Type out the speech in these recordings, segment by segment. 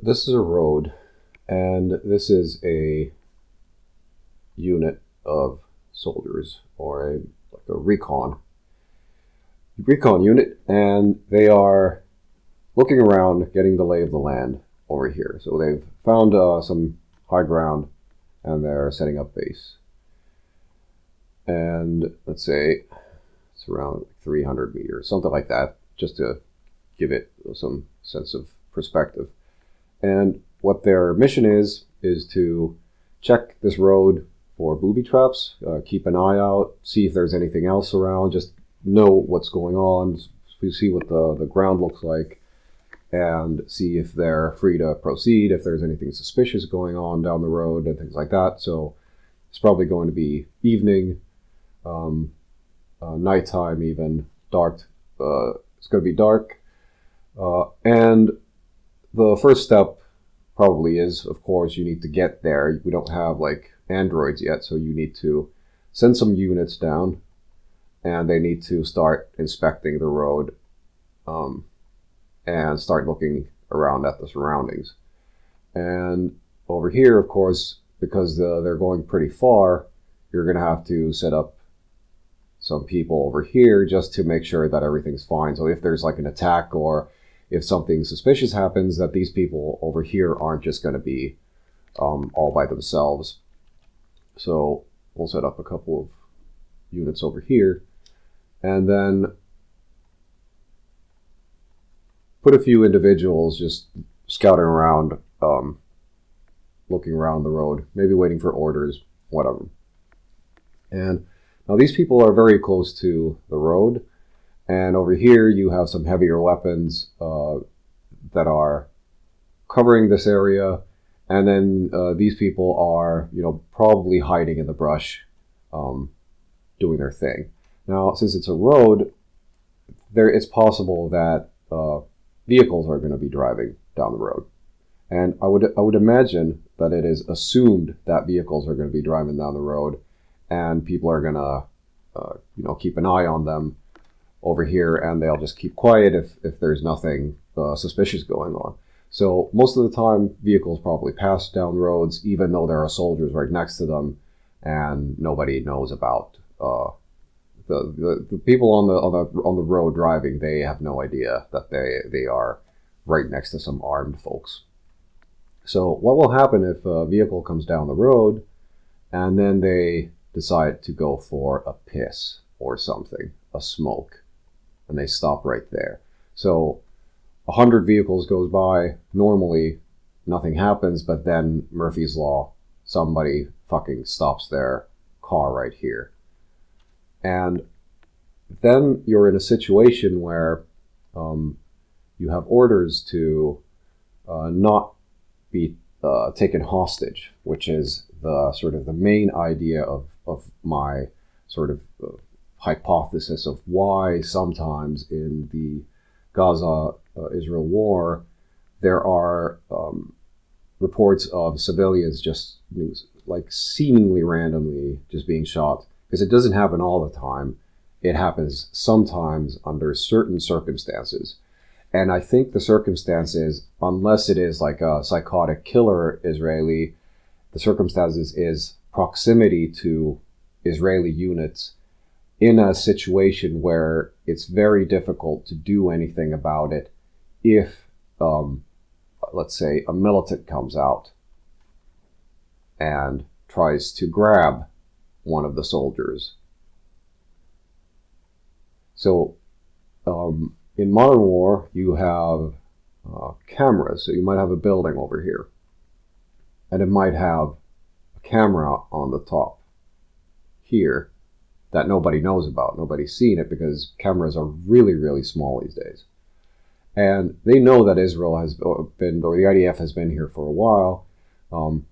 This is a road, and this is a unit of soldiers, or like a recon unit, and they are looking around, getting the lay of the land over here. So they've found some high ground, and they're setting up base. And let's say it's around 300 meters, something like that, just to give it some sense of perspective. And what their mission is to check this road for booby traps, keep an eye out, see if there's anything else around, just know what's going on, see what the ground looks like, and see if they're free to proceed, if there's anything suspicious going on down the road and things like that. So it's probably going to be evening, nighttime even, dark. It's going to be dark. And the first step probably is, of course, you need to get there. We don't have like androids yet, so you need to send some units down, and they need to start inspecting the road and start looking around at the surroundings. And over here, of course, because they're going pretty far, you're going to have to set up some people over here just to make sure that everything's fine. So if there's like an attack or if something suspicious happens, that these people over here aren't just going to be all by themselves. So we'll set up a couple of units over here, and then put a few individuals just scouting around, looking around the road, maybe waiting for orders, whatever. And now these people are very close to the road. And over here, you have some heavier weapons that are covering this area. And then these people are, probably hiding in the brush, doing their thing. Now, since it's a road, it's possible that vehicles are going to be driving down the road. And I would imagine that it is assumed that vehicles are going to be driving down the road, and people are going to, keep an eye on them over here, and they'll just keep quiet if there's nothing suspicious going on. So most of the time, vehicles probably pass down roads, even though there are soldiers right next to them, and nobody knows about the people on the road driving. They have no idea that they are right next to some armed folks. So what will happen if a vehicle comes down the road, and then they decide to go for a piss or something, a smoke, and they stop right there. So 100 vehicles goes by, normally nothing happens, but then Murphy's Law, somebody fucking stops their car right here. And then you're in a situation where you have orders to not be taken hostage, which is the sort of the main idea of my sort of hypothesis of why sometimes in the Gaza-Israel war there are reports of civilians just like seemingly randomly just being shot, because it doesn't happen all the time. It happens sometimes under certain circumstances. And I think the circumstances, unless it is like a psychotic killer Israeli, the circumstances is proximity to Israeli units in a situation where it's very difficult to do anything about it if, let's say, a militant comes out and tries to grab one of the soldiers. So in modern war, you have cameras. So you might have a building over here, and it might have a camera on the top here that nobody knows about. Nobody's seen it because cameras are really, really small these days. And they know that Israel has been, or the IDF has been here for a while.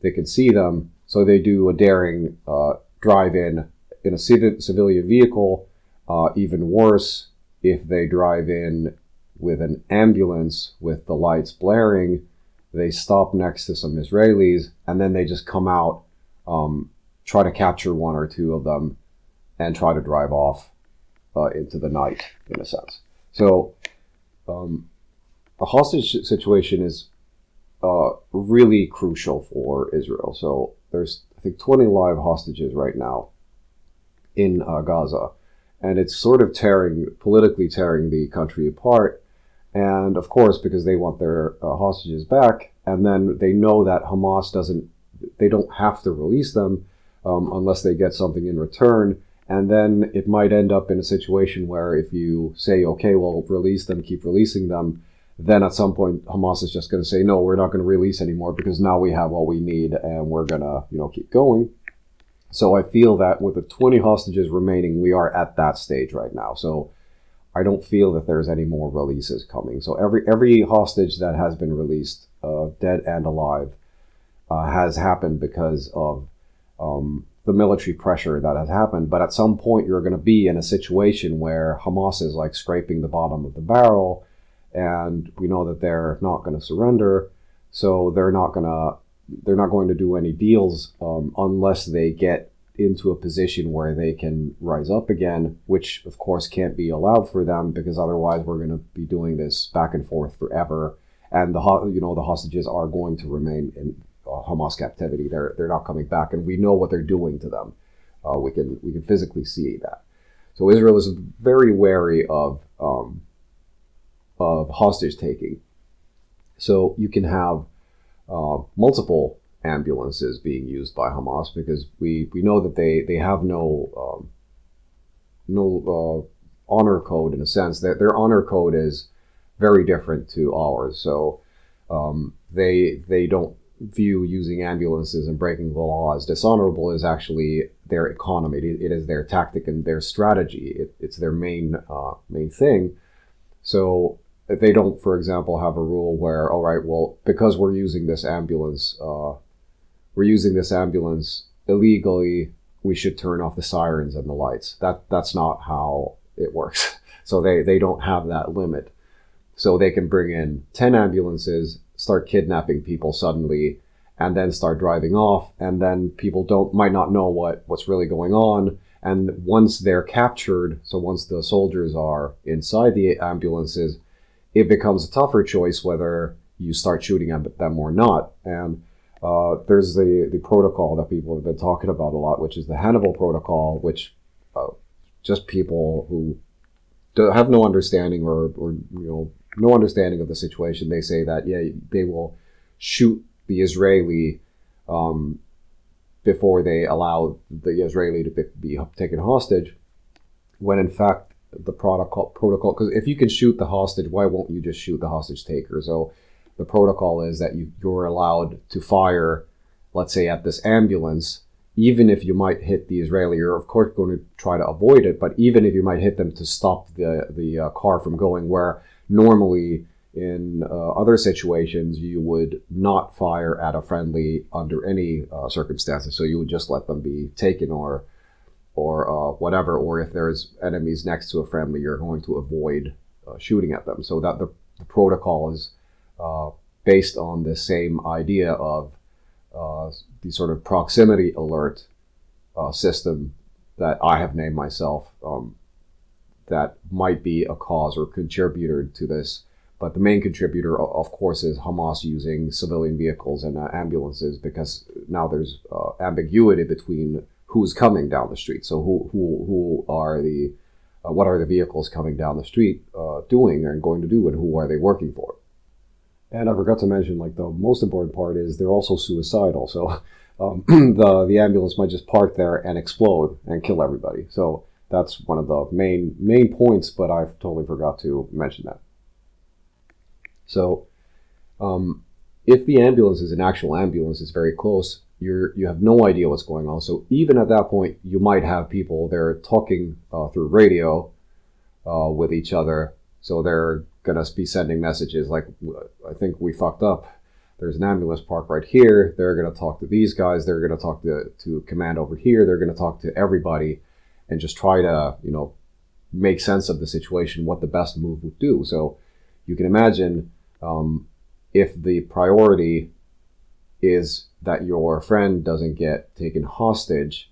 They can see them, so they do a daring drive-in a civilian vehicle. Even worse, if they drive in with an ambulance with the lights blaring, they stop next to some Israelis, and then they just come out, try to capture one or two of them, and try to drive off into the night, in a sense. So a hostage situation is really crucial for Israel. So there's, I think, 20 live hostages right now in Gaza, and it's sort of politically tearing the country apart. And of course, because they want their hostages back, and then they know that Hamas they don't have to release them unless they get something in return. And then it might end up in a situation where if you say, okay, well, release them, keep releasing them, then at some point Hamas is just going to say, no, we're not going to release anymore because now we have all we need and we're going to, keep going. So I feel that with the 20 hostages remaining, we are at that stage right now. So I don't feel that there's any more releases coming. So every hostage that has been released, dead and alive, has happened because of the military pressure that has happened. But at some point, you're going to be in a situation where Hamas is like scraping the bottom of the barrel, and we know that they're not going to surrender. So they're not going to do any deals unless they get into a position where they can rise up again, which of course can't be allowed for them, because otherwise we're going to be doing this back and forth forever, and the hostages are going to remain in Hamas captivity. They're not coming back, and we know what they're doing to them. We can physically see that. So Israel is very wary of hostage taking. So you can have multiple ambulances being used by Hamas, because we know that they have no honor code, in a sense. Their honor code is very different to ours. So they don't view using ambulances and breaking the law as dishonorable. Is actually their economy. It is their tactic and their strategy. It's their main thing. So they don't, for example, have a rule where, all right, well, because we're using this ambulance illegally, we should turn off the sirens and the lights. That's not how it works. So they don't have that limit. So they can bring in 10 ambulances, start kidnapping people suddenly, and then start driving off, and then people might not know what's really going on. And once they're captured, so once the soldiers are inside the ambulances, it becomes a tougher choice whether you start shooting at them or not. And there's the protocol that people have been talking about a lot, which is the Hannibal Protocol, which just people who have no understanding or no understanding of the situation, they say that, yeah, they will shoot the Israeli before they allow the Israeli to be taken hostage, when in fact the protocol, because if you can shoot the hostage, why won't you just shoot the hostage taker? So the protocol is that you're allowed to fire, let's say, at this ambulance, even if you might hit the Israeli. You're of course going to try to avoid it, but even if you might hit them, to stop the car from going, where normally in other situations you would not fire at a friendly under any circumstances. So you would just let them be taken or whatever, or if there's enemies next to a friendly, you're going to avoid shooting at them. So that the protocol is based on the same idea of the sort of proximity alert system that I have named myself, that might be a cause or contributor to this. But the main contributor, of course, is Hamas using civilian vehicles and ambulances, because now there's ambiguity between who's coming down the street. So who are what are the vehicles coming down the street doing and going to do, and who are they working for? And I forgot to mention, like, the most important part is they're also suicidal. So the ambulance might just park there and explode and kill everybody. So that's one of the main points, but I totally forgot to mention that. So if the ambulance is an actual ambulance, it's very close, you have no idea what's going on. So even at that point, you might have people there talking through radio with each other. So they're going to be sending messages like, I think we fucked up. There's an ambulance parked right here. They're going to talk to these guys. They're going to talk to command over here. They're going to talk to everybody and just try to, make sense of the situation, what the best move would do. So you can imagine if the priority is that your friend doesn't get taken hostage,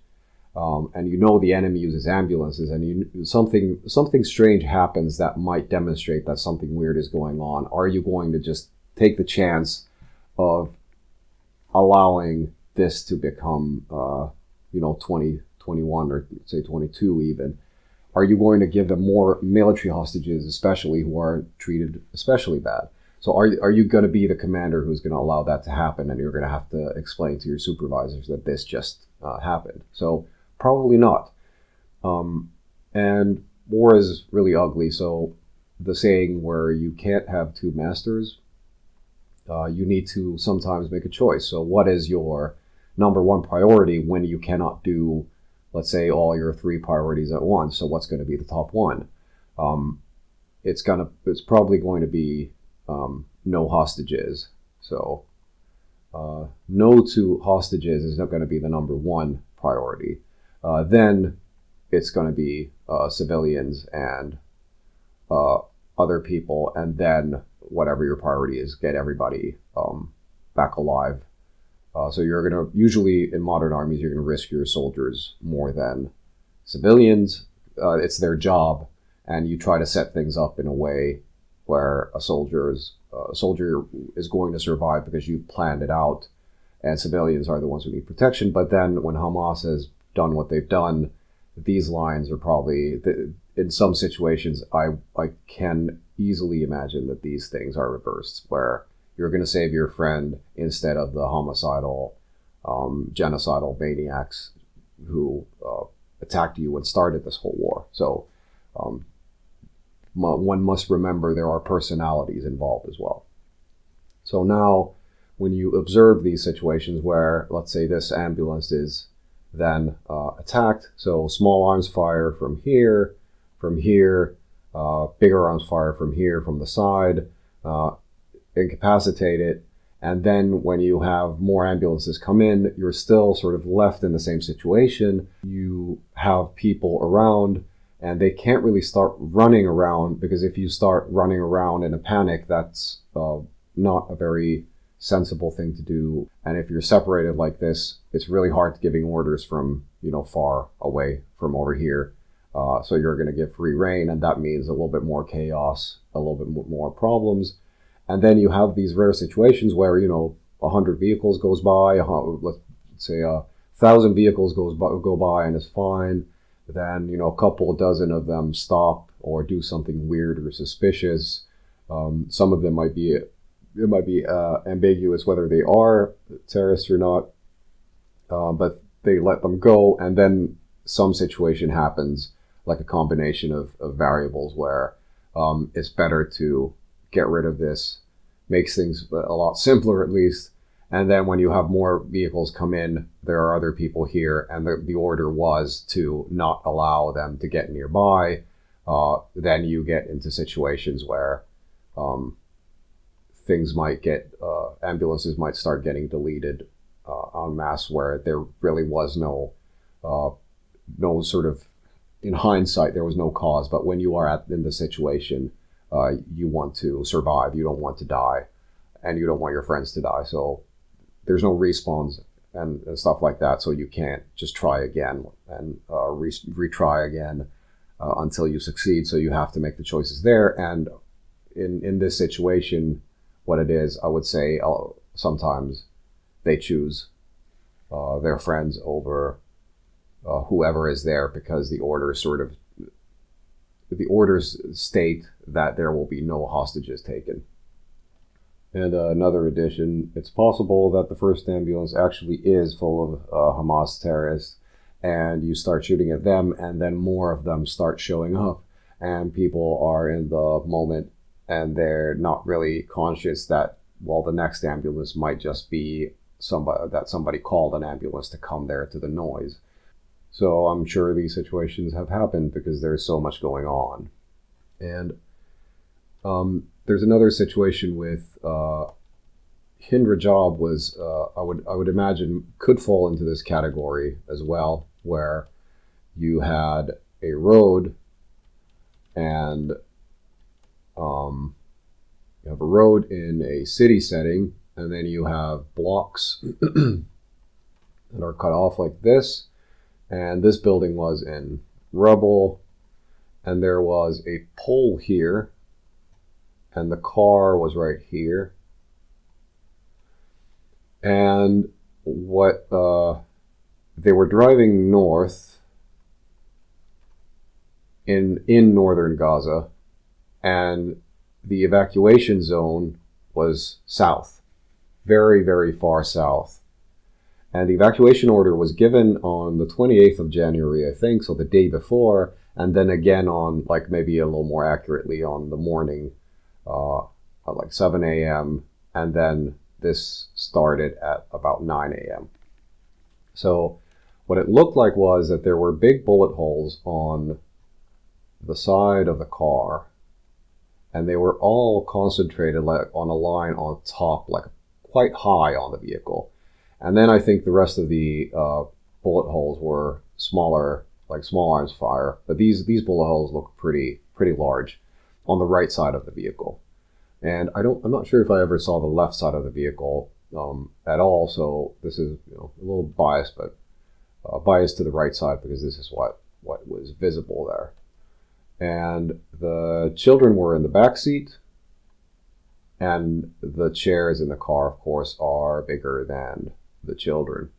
and the enemy uses ambulances, and something strange happens that might demonstrate that something weird is going on, are you going to just take the chance of allowing this to become, 2021 or say 22 even? Are you going to give them more military hostages, especially who are treated especially bad? So are you going to be the commander who's going to allow that to happen, and you're going to have to explain to your supervisors that this just happened? So probably not. And war is really ugly. So the saying where you can't have two masters, you need to sometimes make a choice. So what is your number one priority when you cannot do, let's say, all your three priorities at once? So what's going to be the top one? It's probably going to be no hostages. So no to hostages is not going to be the number one priority. Then it's going to be civilians and other people, and then whatever your priority is, get everybody back alive. So you're going to, usually in modern armies, you're going to risk your soldiers more than civilians. It's their job, and you try to set things up in a way where a soldier is going to survive because you planned it out, and civilians are the ones who need protection. But then when Hamas has done what they've done, these lines are probably, in some situations, I can easily imagine that these things are reversed, where you're going to save your friend instead of the homicidal, genocidal maniacs who attacked you and started this whole war. So one must remember there are personalities involved as well. So now, when you observe these situations where, let's say, this ambulance is then attacked, so small arms fire from here, bigger arms fire from here, from the side, incapacitate it, and then when you have more ambulances come in, you're still sort of left in the same situation. You have people around, and they can't really start running around, because if you start running around in a panic, that's not a very sensible thing to do. And if you're separated like this, it's really hard giving orders from, far away from over here. So you're going to give free rein, and that means a little bit more chaos, a little bit more problems. And then you have these rare situations where, 100 vehicles goes by, let's say 1,000 vehicles go by and it's fine. Then, a couple dozen of them stop or do something weird or suspicious. Some of them might be ambiguous whether they are terrorists or not, but they let them go, and then some situation happens, like a combination of variables where it's better to get rid of this, makes things a lot simpler at least. And then when you have more vehicles come in, there are other people here, and the order was to not allow them to get nearby. Then you get into situations where things might get, ambulances might start getting deleted en masse, where there really was no sort of, in hindsight, there was no cause. But when you are in the situation, you want to survive. You don't want to die, and you don't want your friends to die. So there's no respawns and stuff like that. So you can't just try again and retry again until you succeed. So you have to make the choices there. And in this situation, what it is, I would say sometimes they choose their friends over whoever is there, because the orders state that there will be no hostages taken. And another addition, it's possible that the first ambulance actually is full of Hamas terrorists, and you start shooting at them, and then more of them start showing up, and people are in the moment, and they're not really conscious that, well, the next ambulance might just be somebody called an ambulance to come there to the noise. So I'm sure these situations have happened because there's so much going on. And there's another situation with Hind Rajab was, I would imagine, could fall into this category as well, where you had a road, and you have a road in a city setting, and then you have blocks that are cut off like this. And this building was in rubble, and there was a pole here, and the car was right here. And what they were driving north in northern Gaza, and the evacuation zone was south, very, very far south. And the evacuation order was given on the 28th of January, I think, so the day before, and then again on, like, maybe a little more accurately on the morning, at like 7 a.m., and then this started at about 9 a.m. So what it looked like was that there were big bullet holes on the side of the car, and they were all concentrated like on a line on top, like quite high on the vehicle. And then I think the rest of the bullet holes were smaller, like small arms fire. But these bullet holes look pretty large on the right side of the vehicle. And I'm not sure if I ever saw the left side of the vehicle at all. So this is, you know, a little biased, but biased to the right side because this is what was visible there. And the children were in the back seat, and the chairs in the car, of course, are bigger than the children.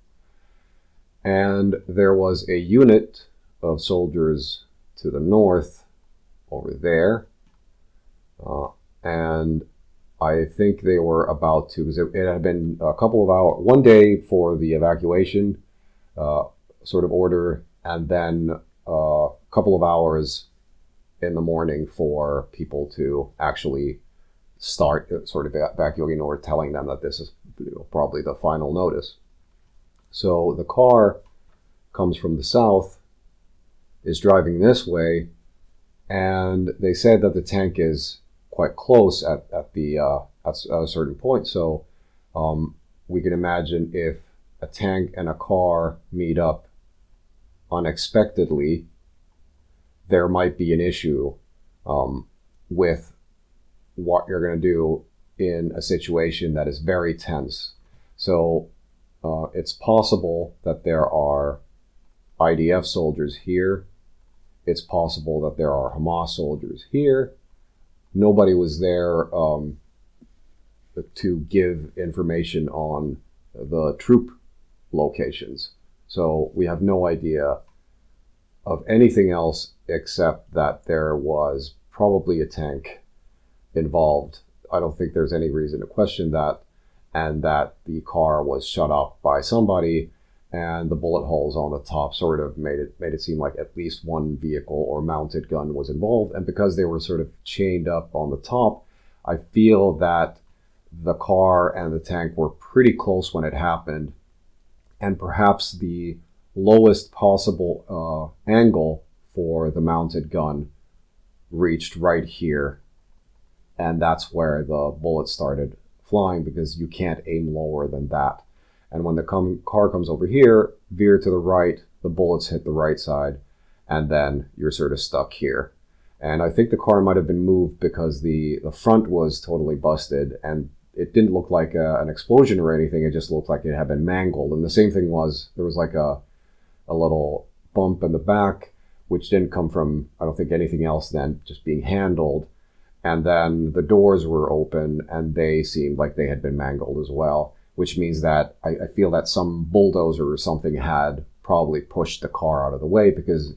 And there was a unit of soldiers to the north over there. And I think they were about to, because it had been a couple of hours, one day for the evacuation sort of order, and then a couple of hours in the morning for people to actually start sort of evacuating, or telling them that this is, you know, probably the final notice. So the car comes from the south, is driving this way, and they said that the tank is quite close at a certain point. So we can imagine if a tank and a car meet up unexpectedly, there might be an issue with what you're going to do in a situation that is very tense. So it's possible that there are IDF soldiers here. It's possible that there are Hamas soldiers here. Nobody was there to give information on the troop locations. So we have no idea of anything else except that there was probably a tank involved. I don't think there's any reason to question that, and that the car was shut up by somebody, and the bullet holes on the top sort of made it seem like at least one vehicle or mounted gun was involved. And because they were sort of chained up on the top, I feel that the car and the tank were pretty close when it happened, and perhaps the lowest possible angle for the mounted gun reached right here, and that's where the bullets started flying, because you can't aim lower than that. And when the car comes over here, veer to the right, the bullets hit the right side, and then you're sort of stuck here. And I think the car might have been moved because the front was totally busted, and it didn't look like an explosion or anything. It just looked like it had been mangled. And the same thing was, there was like a little bump in the back, which didn't come from, I don't think, anything else than just being handled. And then the doors were open, and they seemed like they had been mangled as well, which means that I feel that some bulldozer or something had probably pushed the car out of the way, because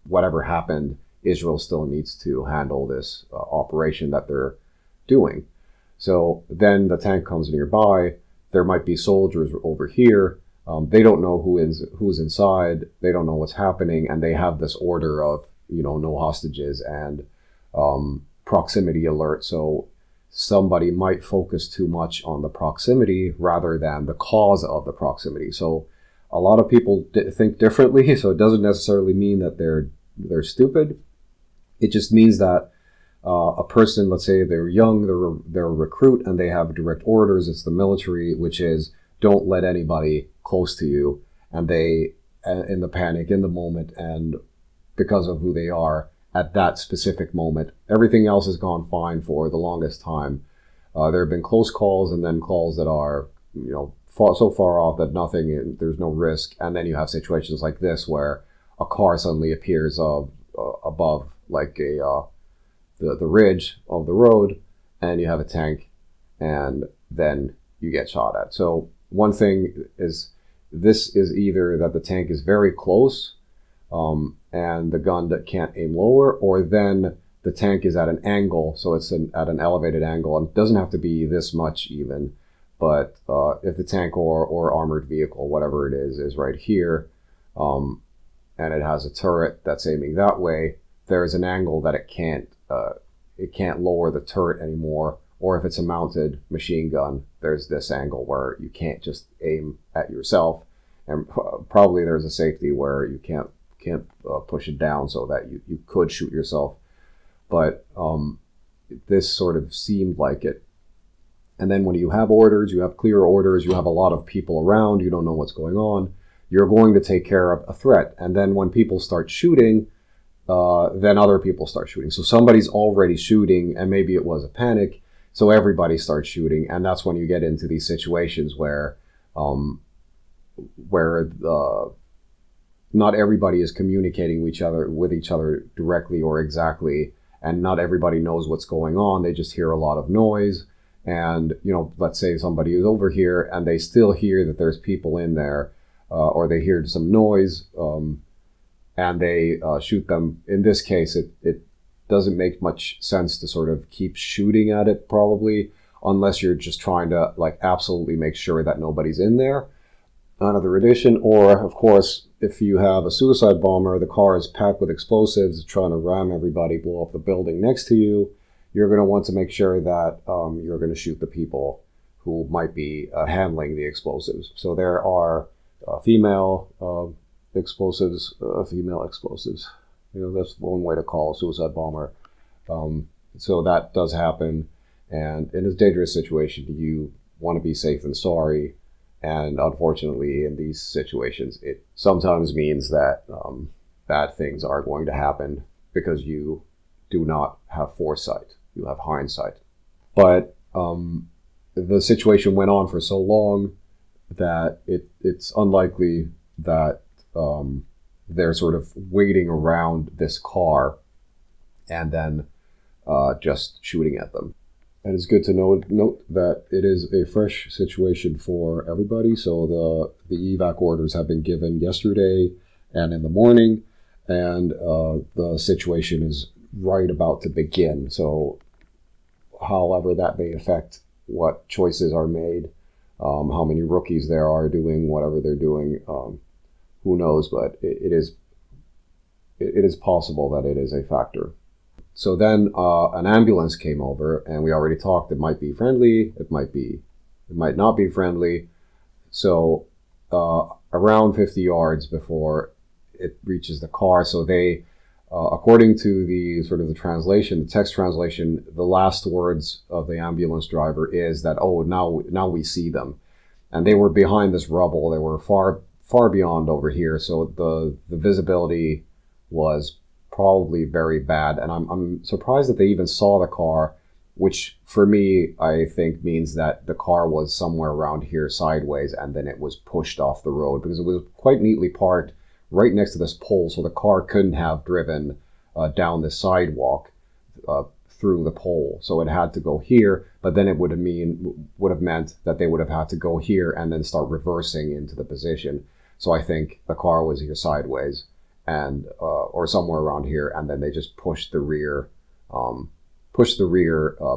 whatever happened, Israel still needs to handle this operation that they're doing. So then the tank comes nearby. There might be soldiers over here. They don't know who's inside. They don't know what's happening, and they have this order of, you know, no hostages and proximity alert. So somebody might focus too much on the proximity rather than the cause of the proximity. So a lot of people think differently. So it doesn't necessarily mean that they're stupid. It just means that a person, let's say they're young, they're a recruit, and they have direct orders. It's the military, which is, don't let anybody close to you. And they, in the panic, in the moment, and because of who they are at that specific moment, everything else has gone fine for the longest time. There have been close calls, and then calls that are, you know, so far off that nothing, there's no risk. And then you have situations like this where a car suddenly appears above, like the ridge of the road, and you have a tank, and then you get shot at. So one thing is, this is either that the tank is very close, and the gun that can't aim lower, or then the tank is at an angle, so it's at an elevated angle, and it doesn't have to be this much even, but if the tank or armored vehicle, whatever it is right here, and it has a turret that's aiming that way, there's an angle that it can't lower the turret anymore. Or if it's a mounted machine gun, there's this angle where you can't just aim at yourself, and probably there's a safety where you can't push it down so that you could shoot yourself. But this sort of seemed like it. And then when you have orders, you have clear orders, you have a lot of people around, you don't know what's going on, you're going to take care of a threat. And then when people start shooting, then other people start shooting. So somebody's already shooting, and maybe it was a panic, so everybody starts shooting, and that's when you get into these situations where not everybody is communicating with each other directly or exactly, and not everybody knows what's going on. They just hear a lot of noise, and let's say somebody is over here and they still hear that there's people in there, or they hear some noise, and they shoot them. In this case, it doesn't make much sense to sort of keep shooting at it, probably, unless you're just trying to absolutely make sure that nobody's in there. Another addition, or of course, if you have a suicide bomber, the car is packed with explosives, trying to ram everybody, blow up the building next to you, you're going to want to make sure that you're going to shoot the people who might be handling the explosives. So there are female explosives. That's one way to call a suicide bomber. So that does happen. And in a dangerous situation, you want to be safe and sorry. And unfortunately, in these situations, it sometimes means that bad things are going to happen because you do not have foresight. You have hindsight. But the situation went on for so long that it's unlikely that they're sort of waiting around this car and then just shooting at them. And it's good to note that it is a fresh situation for everybody. So the evac orders have been given yesterday and in the morning, and the situation is right about to begin. So however that may affect what choices are made, how many rookies there are doing whatever they're doing, who knows, but it is possible that it is a factor. So then an ambulance came over, and we already talked, it might be friendly, it might not be friendly. So around 50 yards before it reaches the car, so they, according to the sort of the translation, the text translation, the last words of the ambulance driver is that, oh, now we see them. And they were behind this rubble, they were far beyond over here, so the visibility was probably very bad, and I'm surprised that they even saw the car, which for me I think means that the car was somewhere around here sideways and then it was pushed off the road, because it was quite neatly parked right next to this pole, so the car couldn't have driven down the sidewalk through the pole, so it had to go here, but then it would have meant that they would have had to go here and then start reversing into the position. So I think the car was here sideways, and or somewhere around here, and then they just pushed the rear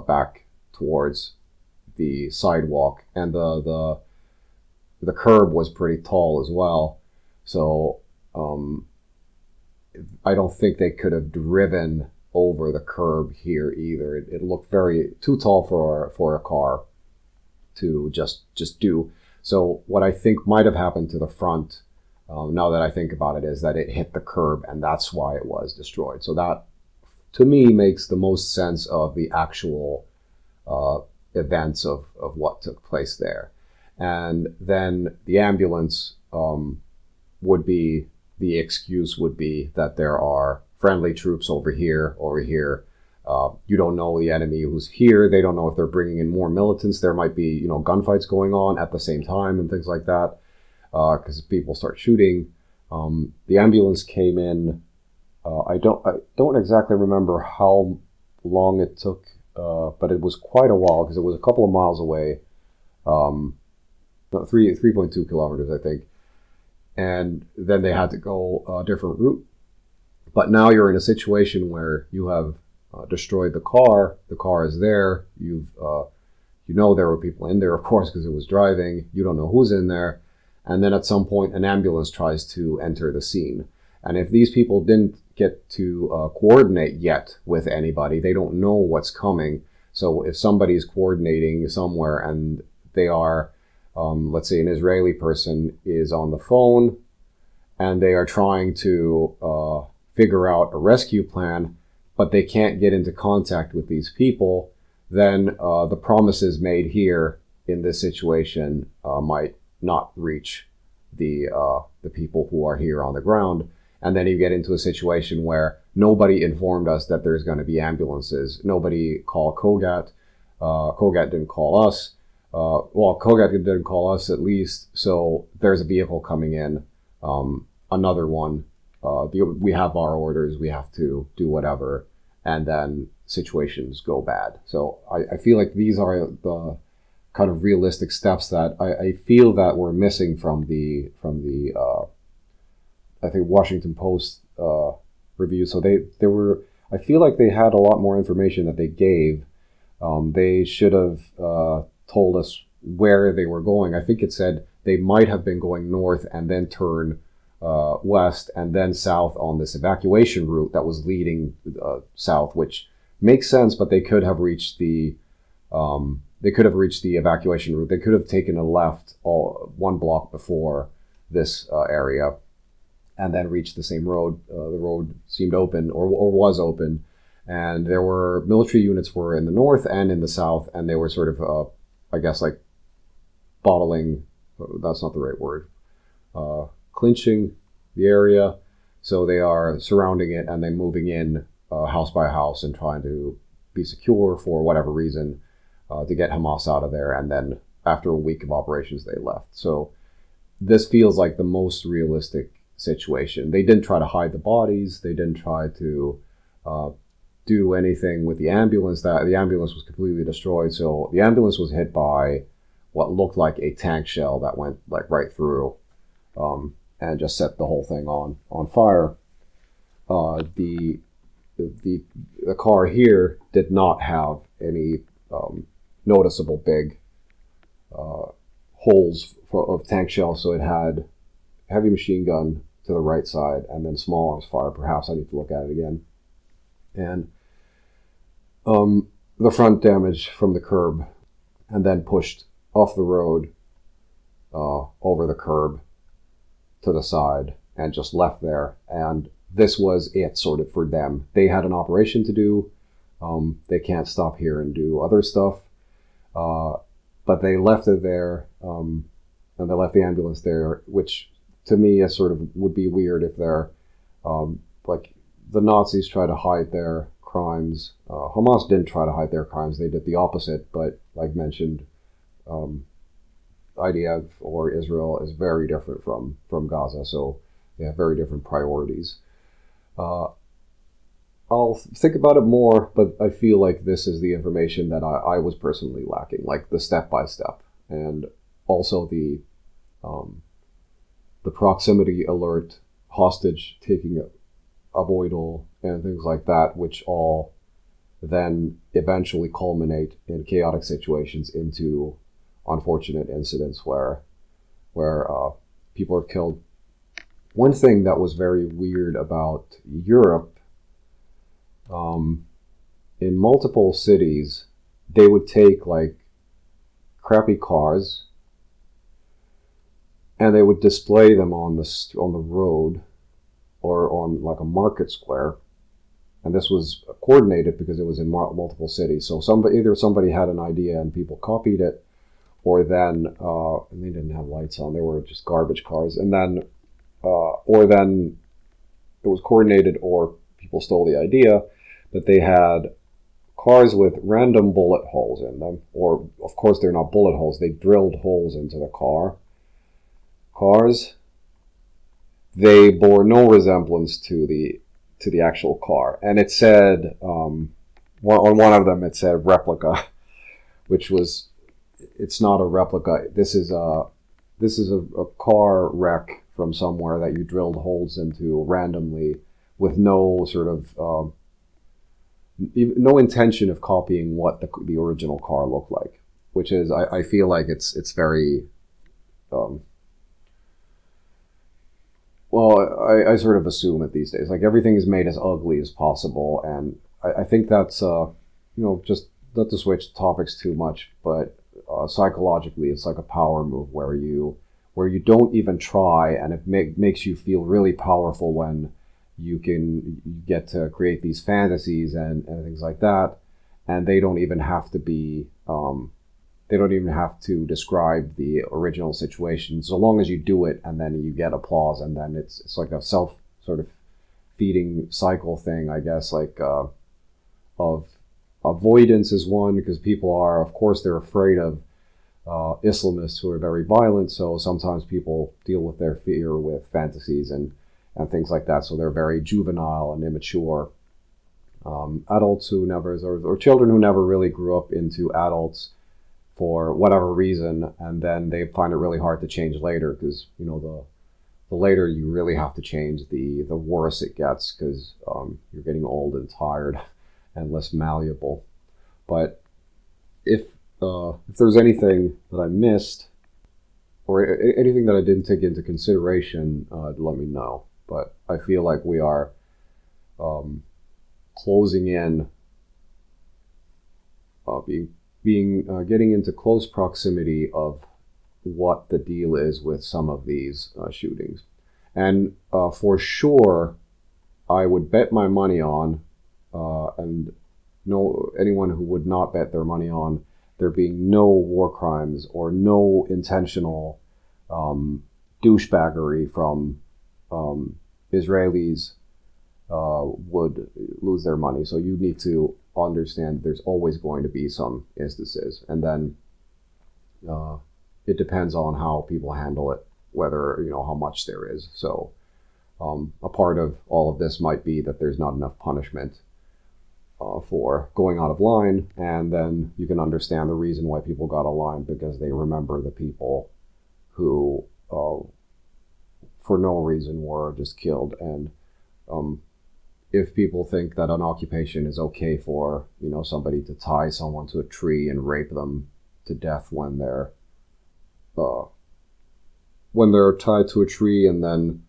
back towards the sidewalk, and the curb was pretty tall as well, so I don't think they could have driven over the curb here either. It looked too tall for a car to just do. So what I think might have happened to the front, now that I think about it, is that it hit the curb, and that's why it was destroyed. So that, to me, makes the most sense of the actual events of what took place there. And then the ambulance the excuse would be that there are friendly troops over here. You don't know the enemy who's here. They don't know if they're bringing in more militants. There might be, gunfights going on at the same time and things like that, because people start shooting. The ambulance came in. I don't exactly remember how long it took, but it was quite a while, because it was a couple of miles away. no, 3.2 kilometers, I think. And then they had to go a different route. But now you're in a situation where you have destroyed the car. The car is there. You know there were people in there, of course, because it was driving. You don't know who's in there. And then at some point, an ambulance tries to enter the scene. And if these people didn't get to coordinate yet with anybody, they don't know what's coming. So if somebody's coordinating somewhere and they are, let's say an Israeli person is on the phone and they are trying to figure out a rescue plan, but they can't get into contact with these people, then the promises made here in this situation might not reach the people who are here on the ground. And then you get into a situation where nobody informed us that there's going to be ambulances. Nobody called Kogat. Kogat didn't call us. Well, Kogat didn't call us at least. So there's a vehicle coming in, another one. We have our orders. We have to do whatever. And then situations go bad. So I feel like these are the kind of realistic steps that I feel that we're missing from the I think Washington Post review. So they were, I feel like they had a lot more information that they gave. They should have told us where they were going. I think it said they might have been going north and then turn west and then south on this evacuation route that was leading south, which makes sense. But they could have reached the evacuation route. They could have taken a left one block before this area and then reached the same road. The road seemed open or was open, and there were military units were in the north and in the south, and they were sort of I guess like bottling. That's not the right word. Clinching the area, so they are surrounding it and then moving in house by house and trying to be secure for whatever reason to get Hamas out of there. And then after a week of operations, they left. So this feels like the most realistic situation. They didn't try to hide the bodies. They didn't try to do anything with the ambulance. That the ambulance was completely destroyed. So the ambulance was hit by what looked like a tank shell that went like right through and just set the whole thing on fire. The car here did not have any noticeable big holes of tank shells, so it had heavy machine gun to the right side and then small arms fire. Perhaps I need to look at it again. And the front damage from the curb and then pushed off the road over the curb to the side and just left there. And this was it sort of for them. They had an operation to do. They can't stop here and do other stuff. But they left it there, and they left the ambulance there, which to me is sort of would be weird if they're like the Nazis try to hide their crimes. Hamas didn't try to hide their crimes. They did the opposite. But like mentioned, IDF or Israel is very different from Gaza. So they have very different priorities. I'll think about it more, but I feel like this is the information that I was personally lacking, like the step-by-step, and also the proximity alert, hostage taking avoidal, and things like that, which all then eventually culminate in chaotic situations into unfortunate incidents where people are killed. One thing that was very weird about Europe, in multiple cities, they would take like crappy cars and they would display them on the road or on like a market square. And this was coordinated because it was in multiple cities. So either somebody had an idea and people copied it, or then and they didn't have lights on. They were just garbage cars. And then or then it was coordinated, or people stole the idea that they had cars with random bullet holes in them. Or, of course, they're not bullet holes. They drilled holes into the cars. They bore no resemblance to the actual car. And it said, on one of them, it said replica, which was, it's not a replica. This is this is a car wreck from somewhere that you drilled holes into randomly with no sort of no intention of copying what the original car looked like, which is I feel like it's very well, I sort of assume it these days. Like everything is made as ugly as possible, and I think that's just not to switch topics too much, but psychologically, it's like a power move where you don't even try, and it makes you feel really powerful when you get to create these fantasies and things like that, and they don't even have to be. They don't even have to describe the original situation, so long as you do it and then you get applause, and then it's like a self sort of feeding cycle thing, I guess. Like of avoidance is one, because people are, of course, they're afraid of Islamists who are very violent, so sometimes people deal with their fear with fantasies and things like that, so they're very juvenile and immature. Adults who never, or children who never really grew up into adults for whatever reason, and then they find it really hard to change later, because the later you really have to change, the worse it gets, because you're getting old and tired and less malleable. But if there's anything that I missed or anything that I didn't take into consideration, let me know. But I feel like we are closing in, getting into close proximity of what the deal is with some of these shootings. And for sure, I would bet my money on, and anyone who would not bet their money on there being no war crimes or no intentional douchebaggery from Israelis would lose their money. So you need to understand there's always going to be some instances, and then it depends on how people handle it, whether how much there is. So a part of all of this might be that there's not enough punishment for going out of line, and then you can understand the reason why people got out of line, because they remember the people who for no reason were just killed. And if people think that an occupation is okay for somebody to tie someone to a tree and rape them to death when they're tied to a tree, and then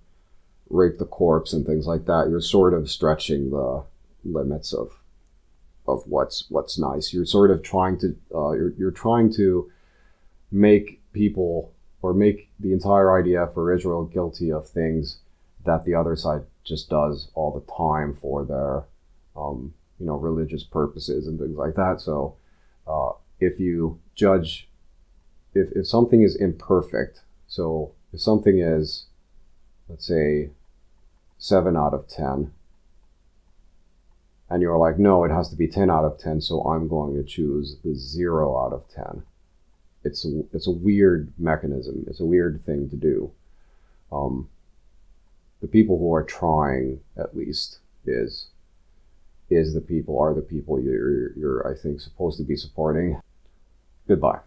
rape the corpse and things like that, you're sort of stretching the limits of what's nice. You're sort of trying to you're trying to make people, or make the entire IDF or Israel guilty of things that the other side just does all the time for their religious purposes and things like that. So if you judge, if something is imperfect, so if something is, let's say, 7 out of 10, and you're like, no, it has to be 10 out of 10, so I'm going to choose the 0 out of 10. It's a weird mechanism. It's a weird thing to do. The people who are trying, at least, are the people you're I think supposed to be supporting. Goodbye.